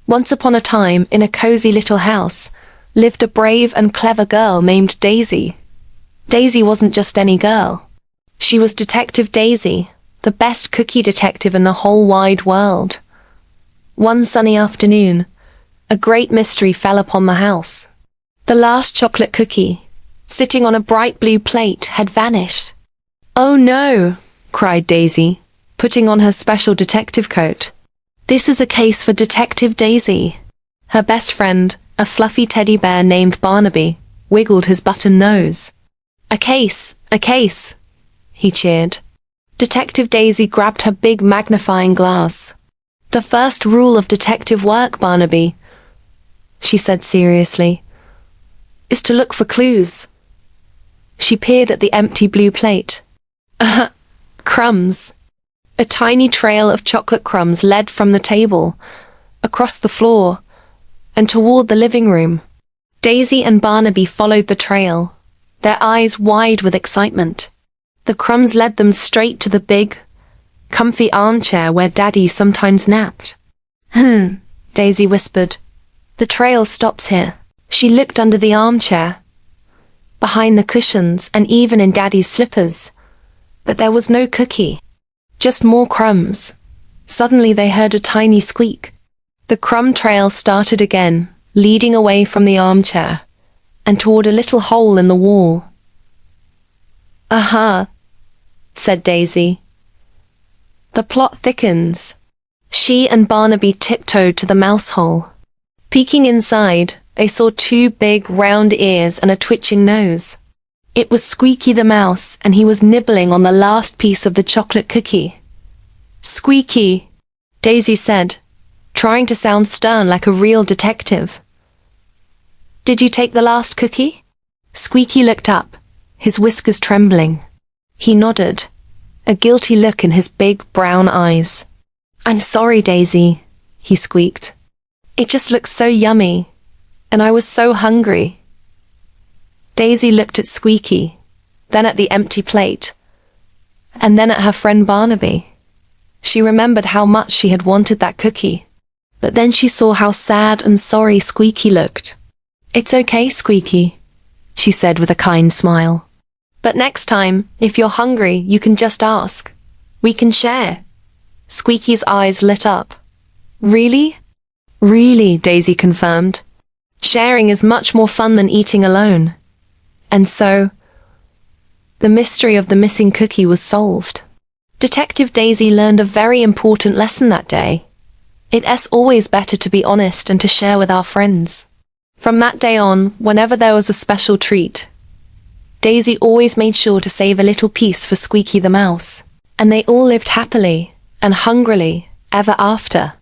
Once upon a time, in a cozy little house, lived a brave and clever girl named Daisy. Daisy wasn't just any girl. She was Detective Daisy, the best cookie detective in the whole wide world. One sunny afternoon, a great mystery fell upon the house. The last chocolate cookie, sitting on a bright blue plate, had vanished. "Oh no!" cried Daisy, putting on her special detective coat. "This is a case for Detective Daisy." Her best friend, a fluffy teddy bear named Barnaby, wiggled his button nose. A case, he cheered. Detective Daisy grabbed her big magnifying glass. "The first rule of detective work, Barnaby," she said seriously, "is to look for clues." She peered at the empty blue plate. Crumbs. A tiny trail of chocolate crumbs led from the table, across the floor, and toward the living room. Daisy and Barnaby followed the trail, their eyes wide with excitement. The crumbs led them straight to the big, comfy armchair where Daddy sometimes napped. Daisy whispered. "The trail stops here." She looked under the armchair, behind the cushions, and even in Daddy's slippers, but there was no cookie. Just more crumbs. Suddenly they heard a tiny squeak. The crumb trail started again, leading away from the armchair, and toward a little hole in the wall. "Aha," said Daisy. "The plot thickens." She and Barnaby tiptoed to the mouse hole. Peeking inside, they saw two big, round ears and a twitching nose. It was Squeaky the mouse, and he was nibbling on the last piece of the chocolate cookie. "Squeaky," Daisy said, trying to sound stern like a real detective. "Did you take the last cookie?" Squeaky looked up, his whiskers trembling. He nodded, a guilty look in his big brown eyes. "I'm sorry, Daisy," he squeaked. "It just looked so yummy, and I was so hungry." Daisy looked at Squeaky, then at the empty plate, and then at her friend Barnaby. She remembered how much she had wanted that cookie, but then she saw how sad and sorry Squeaky looked. "It's okay, Squeaky," she said with a kind smile. "But next time, if you're hungry, you can just ask. We can share." Squeaky's eyes lit up. "Really?" "Really," Daisy confirmed. "Sharing is much more fun than eating alone." And so, the mystery of the missing cookie was solved. Detective Daisy learned a very important lesson that day. It's always better to be honest and to share with our friends. From that day on, whenever there was a special treat, Daisy always made sure to save a little piece for Squeaky the mouse, and they all lived happily and hungrily ever after.